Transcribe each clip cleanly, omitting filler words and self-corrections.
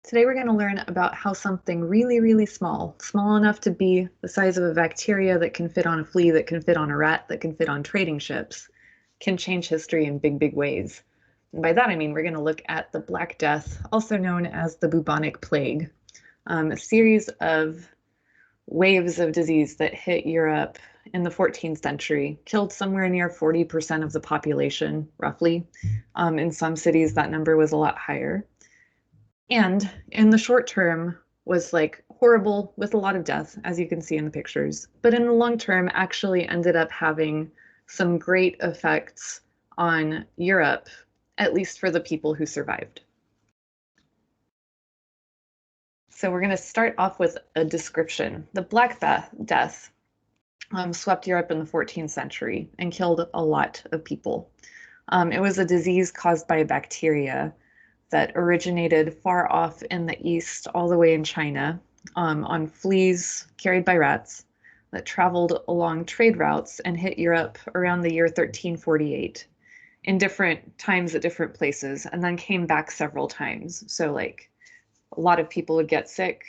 Today we're going to learn about how something really, really small, small enough to be the size of a bacteria that can fit on a flea, that can fit on a rat, that can fit on trading ships, can change history in big, big ways. And by that I mean we're going to look at the Black Death, also known as the Bubonic Plague, a series of waves of disease that hit Europe in the 14th century, killed somewhere near 40% of the population, roughly. In some cities, that number was a lot higher. And in the short term was like horrible with a lot of death, as you can see in the pictures. But in the long term, actually ended up having some great effects on Europe, at least for the people who survived. So we're going to start off with a description. The Black Death swept Europe in the 14th century and killed a lot of people. It was a disease caused by a bacteria that originated far off in the east, all the way in China, on fleas carried by rats that traveled along trade routes and hit Europe around the year 1348 in different times at different places, and then came back several times. So like a lot of people would get sick,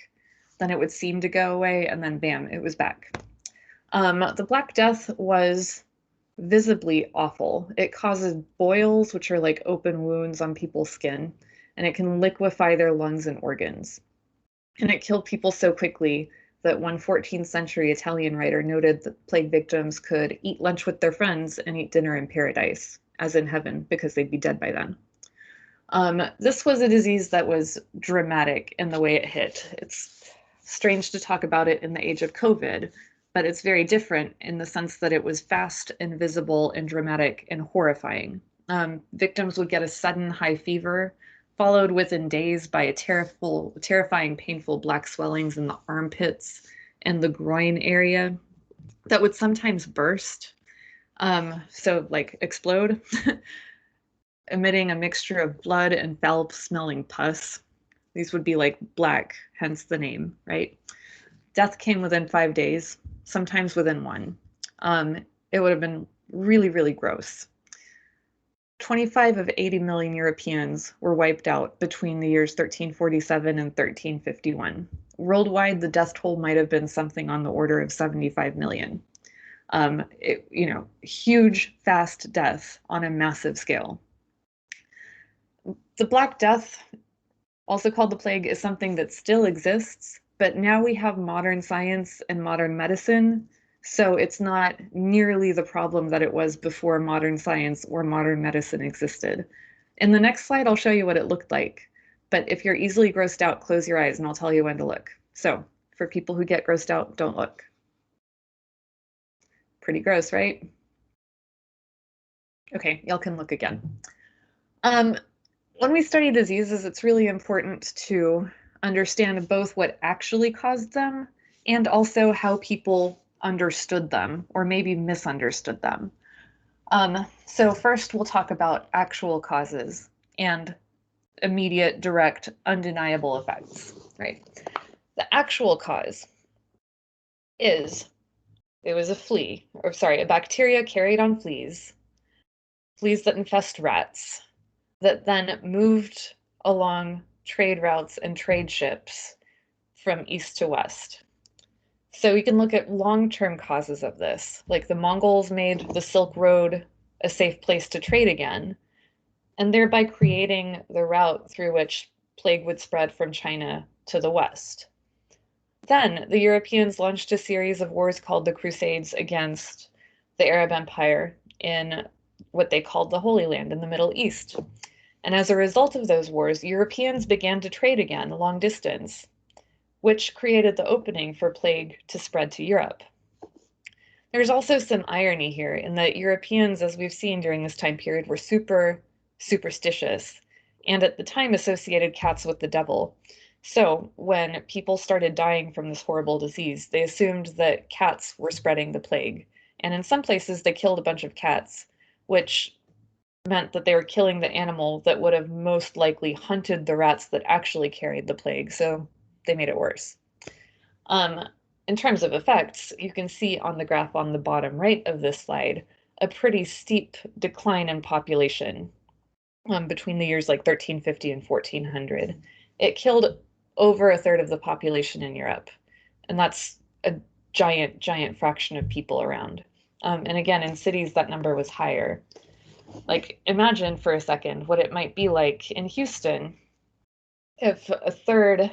then it would seem to go away, and then bam, it was back. The Black Death was visibly awful. It causes boils, which are like open wounds on people's skin, and it can liquefy their lungs and organs. And it killed people so quickly that one 14th century Italian writer noted that plague victims could eat lunch with their friends and eat dinner in paradise, as in heaven, because they'd be dead by then. This was a disease that was dramatic in the way it hit. It's strange to talk about it in the age of COVID, but it's very different in the sense that it was fast and visible and dramatic and horrifying. Victims would get a sudden high fever, followed within days by a terrifying, painful black swellings in the armpits and the groin area that would sometimes burst, so like explode, emitting a mixture of blood and foul-smelling pus. These would be like black, hence the name, right? Death came within 5 days, sometimes within one. It would have been really, really gross. 25 of 80 million Europeans were wiped out between the years 1347 and 1351. Worldwide, the death toll might have been something on the order of 75 million. Huge, fast death on a massive scale. The Black Death, also called the plague, is something that still exists, but now we have modern science and modern medicine, so it's not nearly the problem that it was before modern science or modern medicine existed. In the next slide, I'll show you what it looked like, but if you're easily grossed out, close your eyes and I'll tell you when to look. So for people who get grossed out, don't look. Pretty gross, right? Okay, y'all can look again. When we study diseases, it's really important to understand both what actually caused them and also how people understood them or maybe misunderstood them. So first we'll talk about actual causes and immediate, direct, undeniable effects, right? The actual cause is, it was a bacteria carried on fleas that infest rats, that then moved along trade routes and trade ships from east to west. So we can look at long-term causes of this, like the Mongols made the Silk Road a safe place to trade again, and thereby creating the route through which plague would spread from China to the west. Then the Europeans launched a series of wars called the Crusades against the Arab Empire in what they called the Holy Land in the Middle East. And as a result of those wars, Europeans began to trade again long distance, which created the opening for plague to spread to Europe. There's also some irony here in that Europeans, as we've seen during this time period, were super superstitious and at the time associated cats with the devil. So when people started dying from this horrible disease, they assumed that cats were spreading the plague. And in some places, they killed a bunch of cats, which meant that they were killing the animal that would have most likely hunted the rats that actually carried the plague. So they made it worse. In terms of effects, you can see on the graph on the bottom right of this slide, a pretty steep decline in population between the years like 1350 and 1400. It killed over a third of the population in Europe. And that's a giant, giant fraction of people around. And again, in cities, that number was higher. Like, imagine for a second what it might be like in Houston if a third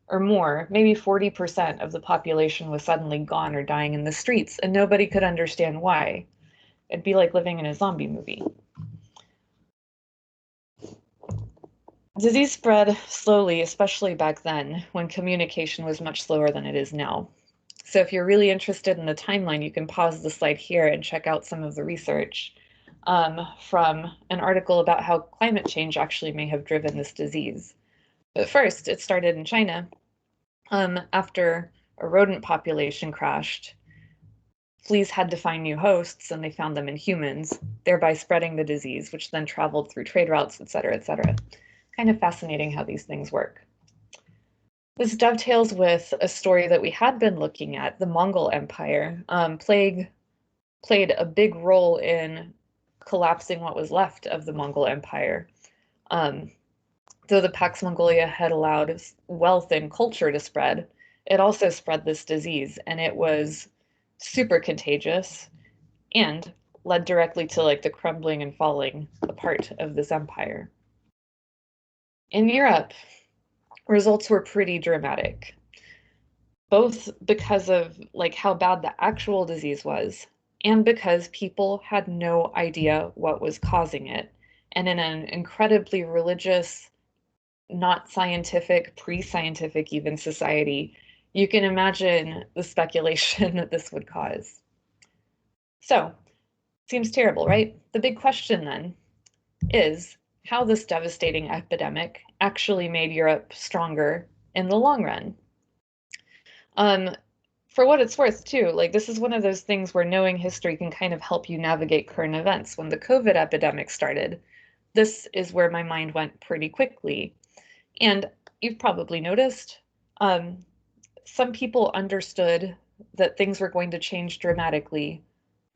or more, maybe 40% of the population was suddenly gone or dying in the streets, and nobody could understand why. It'd be like living in a zombie movie. Disease spread slowly, especially back then, when communication was much slower than it is now. So if you're really interested in the timeline, you can pause the slide here and check out some of the research from an article about how climate change actually may have driven this disease. But first, it started in China. After a rodent population crashed, fleas had to find new hosts, and they found them in humans, thereby spreading the disease, which then traveled through trade routes, et cetera, et cetera. Kind of fascinating how these things work. This dovetails with a story that we had been looking at, the Mongol Empire. Plague played a big role in collapsing what was left of the Mongol Empire. Though the Pax Mongolia had allowed wealth and culture to spread, it also spread this disease, and it was super contagious and led directly to like the crumbling and falling apart of this empire. In Europe, results were pretty dramatic, both because of like how bad the actual disease was and because people had no idea what was causing it. And in an incredibly religious, not scientific, pre-scientific even society, you can imagine the speculation that this would cause. So, seems terrible, right? The big question then is how this devastating epidemic actually made Europe stronger in the long run. For what it's worth too, like this is one of those things where knowing history can kind of help you navigate current events. When the COVID epidemic started, this is where my mind went pretty quickly. And you've probably noticed, some people understood that things were going to change dramatically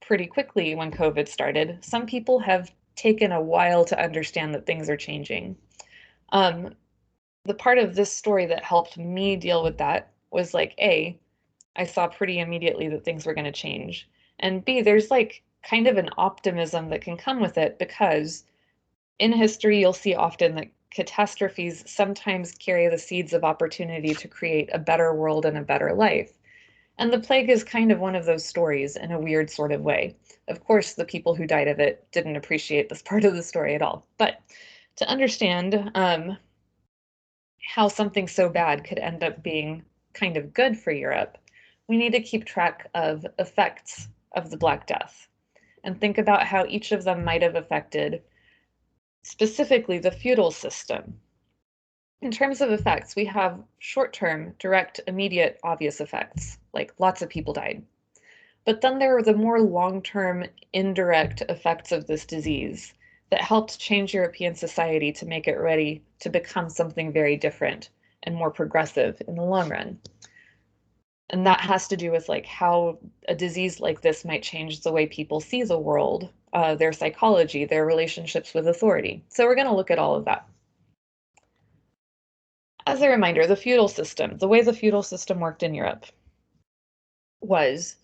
pretty quickly when COVID started. Some people have taken a while to understand that things are changing. The part of this story that helped me deal with that was like, A, I saw pretty immediately that things were going to change. And B, there's like kind of an optimism that can come with it because in history, you'll see often that catastrophes sometimes carry the seeds of opportunity to create a better world and a better life. And the plague is kind of one of those stories in a weird sort of way. Of course, the people who died of it didn't appreciate this part of the story at all. But to understand how something so bad could end up being kind of good for Europe, we need to keep track of effects of the Black Death and think about how each of them might have affected specifically the feudal system. In terms of effects, we have short-term, direct, immediate, obvious effects, like lots of people died. But then there were the more long-term, indirect effects of this disease that helped change European society to make it ready to become something very different and more progressive in the long run. And that has to do with like how a disease like this might change the way people see the world, their psychology, their relationships with authority. So we're going to look at all of that. As a reminder, the feudal system, the way the feudal system worked in Europe was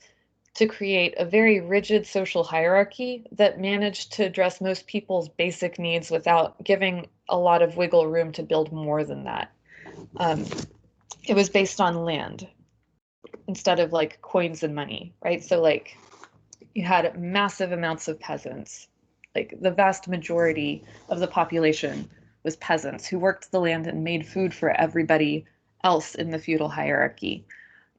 to create a very rigid social hierarchy that managed to address most people's basic needs without giving a lot of wiggle room to build more than that. It was based on land instead of like coins and money, right? So like you had massive amounts of peasants. Like the vast majority of the population was peasants who worked the land and made food for everybody else in the feudal hierarchy.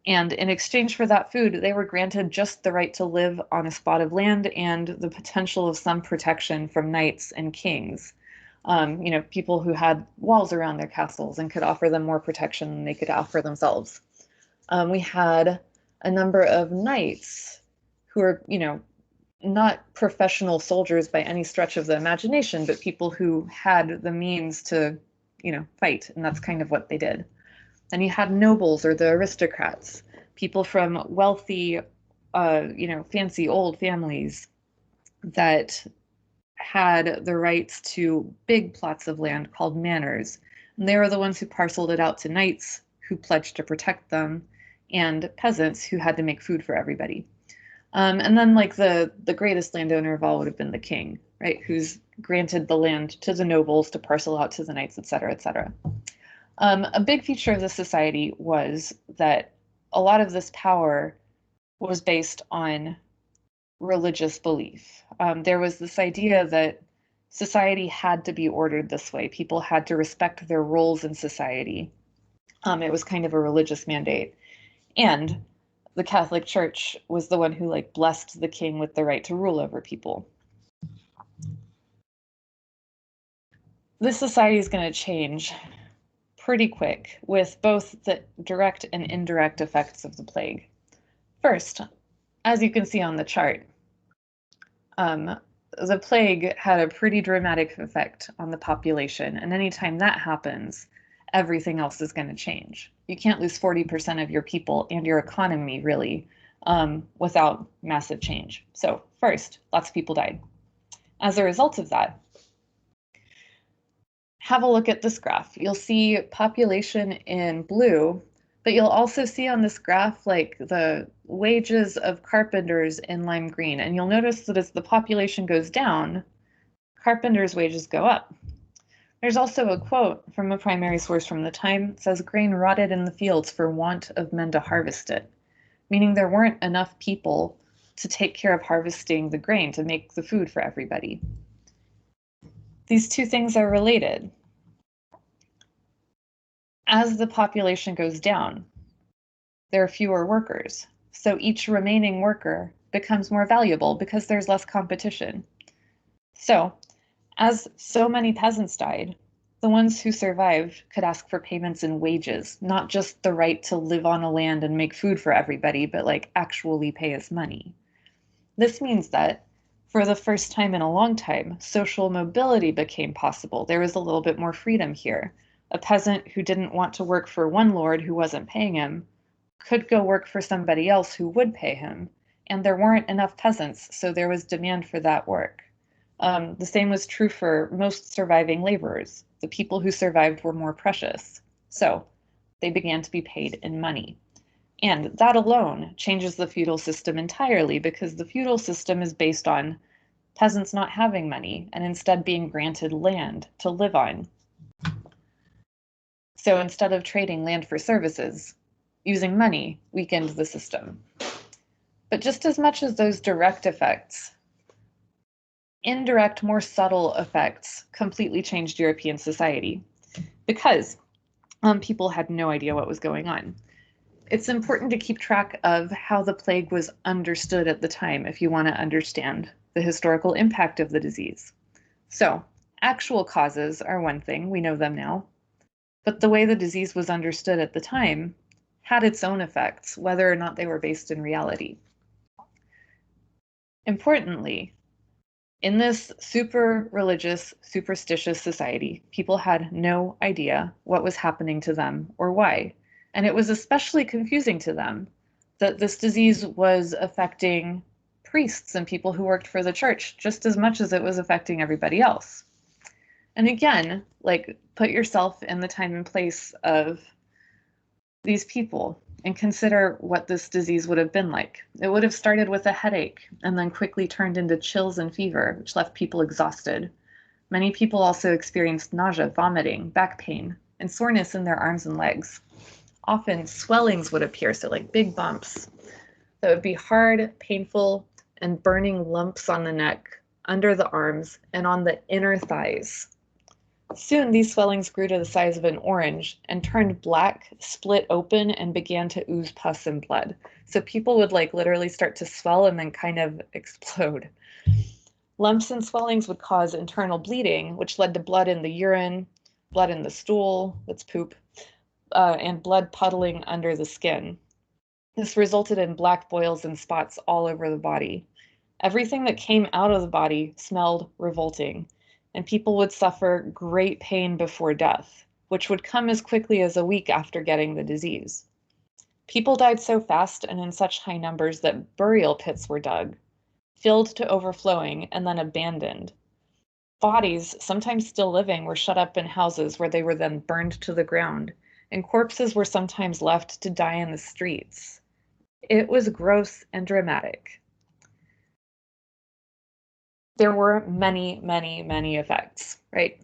And in exchange for that food, they were granted just the right to live on a spot of land and the potential of some protection from knights and kings. People who had walls around their castles and could offer them more protection than they could offer themselves. We had a number of knights who were, not professional soldiers by any stretch of the imagination, but people who had the means to, fight. And that's kind of what they did. And you had nobles or the aristocrats, people from wealthy, fancy old families that had the rights to big plots of land called manors. And they were the ones who parceled it out to knights who pledged to protect them, and peasants who had to make food for everybody. And then like the greatest landowner of all would have been the king, right? Who's granted the land to the nobles to parcel out to the knights, et cetera, et cetera. A big feature of the society was that a lot of this power was based on religious belief. There was this idea that society had to be ordered this way. People had to respect their roles in society. It was kind of a religious mandate. And the Catholic Church was the one who like blessed the king with the right to rule over people. This society is going to change pretty quick with both the direct and indirect effects of the plague. First, as you can see on the chart, the plague had a pretty dramatic effect on the population, and anytime that happens, everything else is going to change. You can't lose 40% of your people and your economy, really, without massive change. So first, lots of people died. As a result of that, have a look at this graph. You'll see population in blue, but you'll also see on this graph like the wages of carpenters in lime green. And you'll notice that as the population goes down, carpenters' wages go up. There's also a quote from a primary source from the time. It says, "Grain rotted in the fields for want of men to harvest it," meaning there weren't enough people to take care of harvesting the grain to make the food for everybody. These two things are related. As the population goes down, there are fewer workers. So each remaining worker becomes more valuable because there's less competition. So as so many peasants died, the ones who survived could ask for payments in wages, not just the right to live on a land and make food for everybody, but like actually pay us money. This means that for the first time in a long time, social mobility became possible. There was a little bit more freedom here. A peasant who didn't want to work for one lord who wasn't paying him could go work for somebody else who would pay him. And there weren't enough peasants, so there was demand for that work. The same was true for most surviving laborers. The people who survived were more precious, so they began to be paid in money. And that alone changes the feudal system entirely, because the feudal system is based on peasants not having money and instead being granted land to live on. So instead of trading land for services, using money weakened the system. But just as much as those direct effects, indirect, more subtle effects completely changed European society, because people had no idea what was going on. It's important to keep track of how the plague was understood at the time if you want to understand the historical impact of the disease. So, actual causes are one thing, we know them now, but the way the disease was understood at the time had its own effects, whether or not they were based in reality. Importantly, in this super religious, superstitious society, people had no idea what was happening to them or why. And it was especially confusing to them that this disease was affecting priests and people who worked for the church just as much as it was affecting everybody else. And again, like, put yourself in the time and place of these people and consider what this disease would have been like. It would have started with a headache and then quickly turned into chills and fever, which left people exhausted. Many people also experienced nausea, vomiting, back pain, and soreness in their arms and legs. Often swellings would appear, so like big bumps that would be hard, painful, and burning lumps on the neck, under the arms, and on the inner thighs. Soon these swellings grew to the size of an orange and turned black, split open, and began to ooze pus and blood. So people would like literally start to swell and then kind of explode. Lumps and swellings would cause internal bleeding, which led to blood in the urine, blood in the stool, that's poop, and blood puddling under the skin. This resulted in black boils and spots all over the body. Everything that came out of the body smelled revolting, and people would suffer great pain before death, which would come as quickly as a week after getting the disease. People died so fast and in such high numbers that burial pits were dug, filled to overflowing, and then abandoned. Bodies, sometimes still living, were shut up in houses where they were then burned to the ground, and corpses were sometimes left to die in the streets. It was gross and dramatic. There were many, many, many effects, right?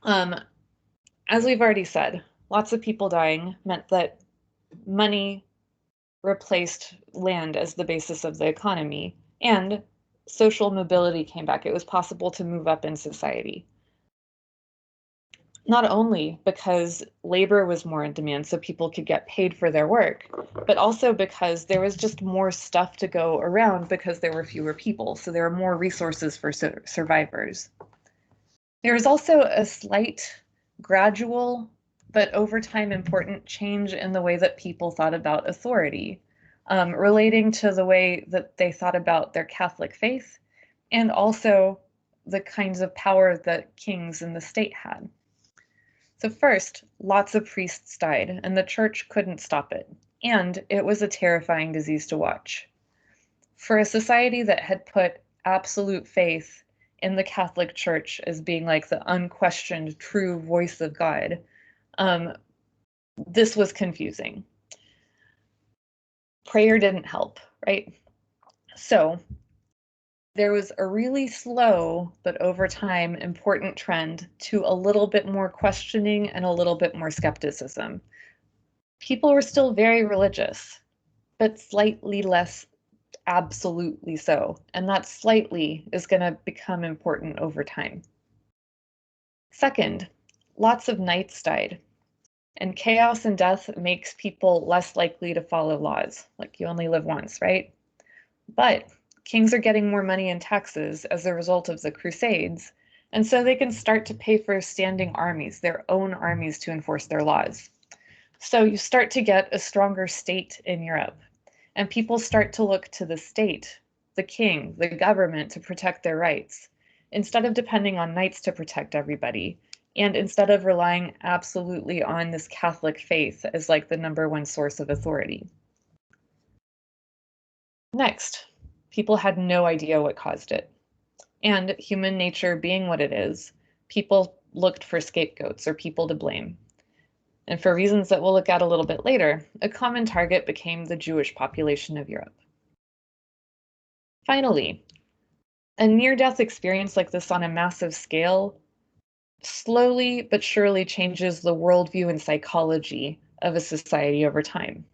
As we've already said, lots of people dying meant that money replaced land as the basis of the economy, and social mobility came back. It was possible to move up in society. Not only because labor was more in demand so people could get paid for their work, but also because there was just more stuff to go around because there were fewer people, so there were more resources for survivors. There was also a slight, gradual, but over time important change in the way that people thought about authority, relating to the way that they thought about their Catholic faith and also the kinds of power that kings and the state had. So first, lots of priests died, and the church couldn't stop it, and it was a terrifying disease to watch. For a society that had put absolute faith in the Catholic Church as being like the unquestioned true voice of God, this was confusing. Prayer didn't help, right? So there was a really slow, but over time, important trend to a little bit more questioning and a little bit more skepticism. People were still very religious, but slightly less absolutely so. And that slightly is going to become important over time. Second, lots of knights died. And chaos and death makes people less likely to follow laws. Like you only live once, right? But kings are getting more money in taxes as a result of the Crusades, and so they can start to pay for standing armies, their own armies, to enforce their laws. So you start to get a stronger state in Europe, and people start to look to the state, the king, the government to protect their rights, instead of depending on knights to protect everybody, and instead of relying absolutely on this Catholic faith as like the #1 source of authority. Next, people had no idea what caused it. And human nature being what it is, people looked for scapegoats or people to blame. And for reasons that we'll look at a little bit later, a common target became the Jewish population of Europe. Finally, a near-death experience like this on a massive scale slowly but surely changes the worldview and psychology of a society over time.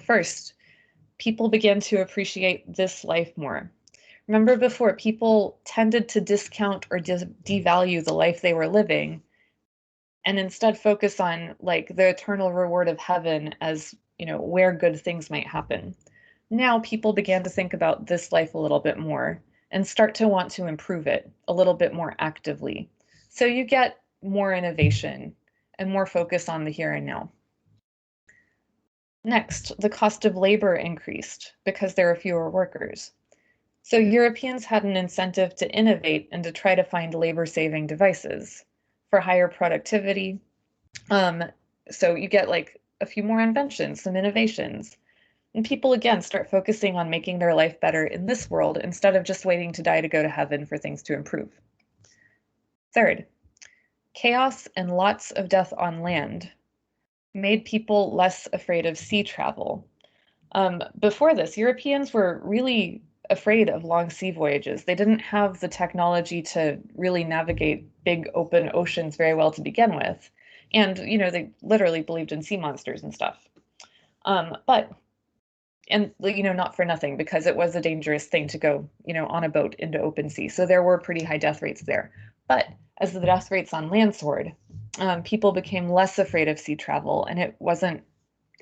First, people began to appreciate this life more. Remember before, people tended to discount or devalue the life they were living and instead focus on like the eternal reward of heaven as, where good things might happen. Now people began to think about this life a little bit more and start to want to improve it a little bit more actively. So you get more innovation and more focus on the here and now. Next, the cost of labor increased because there are fewer workers. So Europeans had an incentive to innovate and to try to find labor-saving devices for higher productivity. So you get like a few more inventions, some innovations. And people again start focusing on making their life better in this world instead of just waiting to die to go to heaven for things to improve. Third, chaos and lots of death on land made people less afraid of sea travel. Before this, Europeans were really afraid of long sea voyages. They didn't have the technology to really navigate big open oceans very well to begin with. And, they literally believed in sea monsters and stuff. But not for nothing, because it was a dangerous thing to go, on a boat into open sea. So there were pretty high death rates there. But as the death rates on land soared, people became less afraid of sea travel, and it wasn't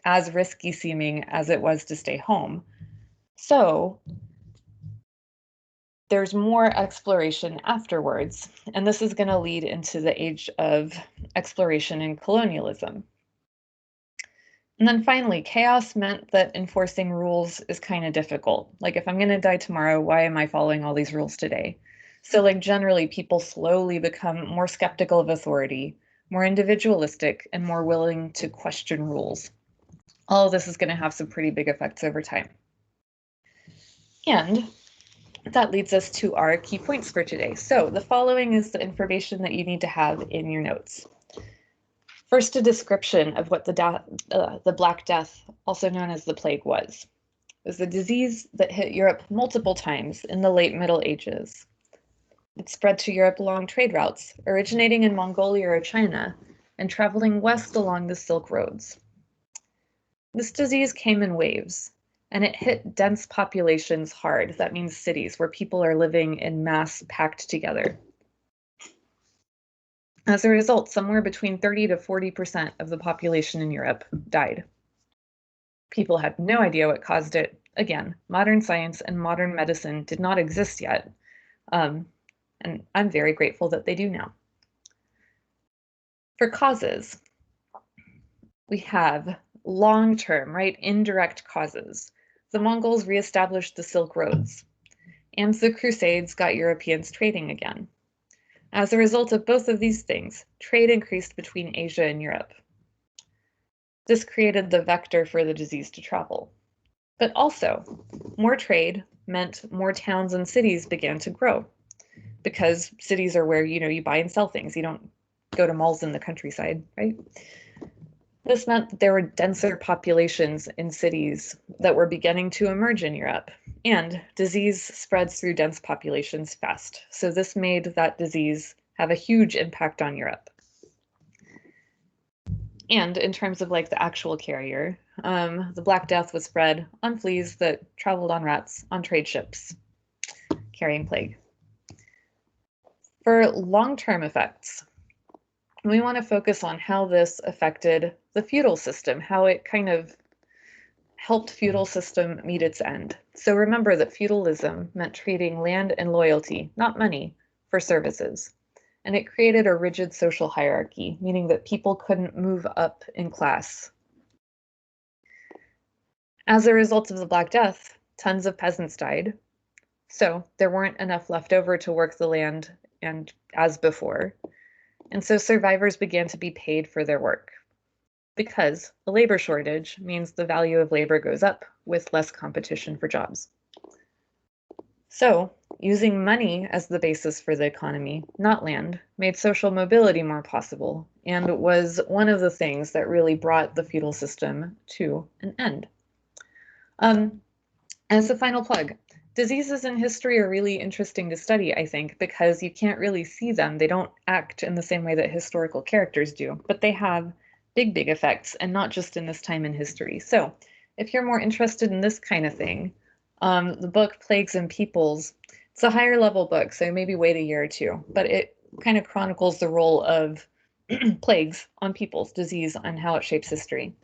as risky seeming as it was to stay home. So there's more exploration afterwards, and this is going to lead into the age of exploration and colonialism. And then finally, chaos meant that enforcing rules is kind of difficult. Like if I'm going to die tomorrow, why am I following all these rules today? So like generally people slowly become more skeptical of authority, more individualistic, and more willing to question rules. All of this is going to have some pretty big effects over time. And that leads us to our key points for today. So the following is the information that you need to have in your notes. First, a description of what the Black Death, also known as the plague, was. It was a disease that hit Europe multiple times in the late Middle Ages. It spread to Europe along trade routes, originating in Mongolia or China and traveling west along the Silk Roads. This disease came in waves, and it hit dense populations hard. That means cities where people are living in mass packed together. As a result, somewhere between 30 to 40% of the population in Europe died. People had no idea what caused it. Again, modern science and modern medicine did not exist yet, and I'm very grateful that they do now. For causes, we have long-term, right, indirect causes. The Mongols reestablished the Silk Roads, and the Crusades got Europeans trading again. As a result of both of these things, trade increased between Asia and Europe. This created the vector for the disease to travel. But also, more trade meant more towns and cities began to grow, because cities are where, you buy and sell things. You don't go to malls in the countryside, right? This meant that there were denser populations in cities that were beginning to emerge in Europe, and disease spreads through dense populations fast. So this made that disease have a huge impact on Europe. And in terms of like the actual carrier, the Black Death was spread on fleas that traveled on rats on trade ships, carrying plague. For long-term effects, we want to focus on how this affected the feudal system, how it kind of helped feudal system meet its end. So remember that feudalism meant treating land and loyalty, not money, for services. And it created a rigid social hierarchy, meaning that people couldn't move up in class. As a result of the Black Death, tons of peasants died. So there weren't enough left over to work the land and as before. And so survivors began to be paid for their work, because a labor shortage means the value of labor goes up with less competition for jobs. So using money as the basis for the economy, not land, made social mobility more possible and was one of the things that really brought the feudal system to an end. As a final plug, diseases in history are really interesting to study, I think, because you can't really see them. They don't act in the same way that historical characters do, but they have big, big effects, and not just in this time in history. So if you're more interested in this kind of thing, the book Plagues and Peoples, it's a higher level book, so maybe wait a year or two, but it kind of chronicles the role of plagues on people's disease and how it shapes history.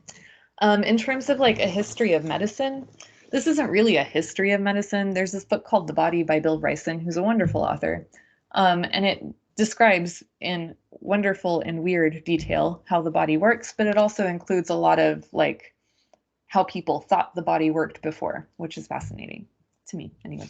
In terms of like a history of medicine, this isn't really a history of medicine. There's this book called The Body by Bill Bryson, who's a wonderful author. And it describes in wonderful and weird detail how the body works, but it also includes a lot of like how people thought the body worked before, which is fascinating to me anyway.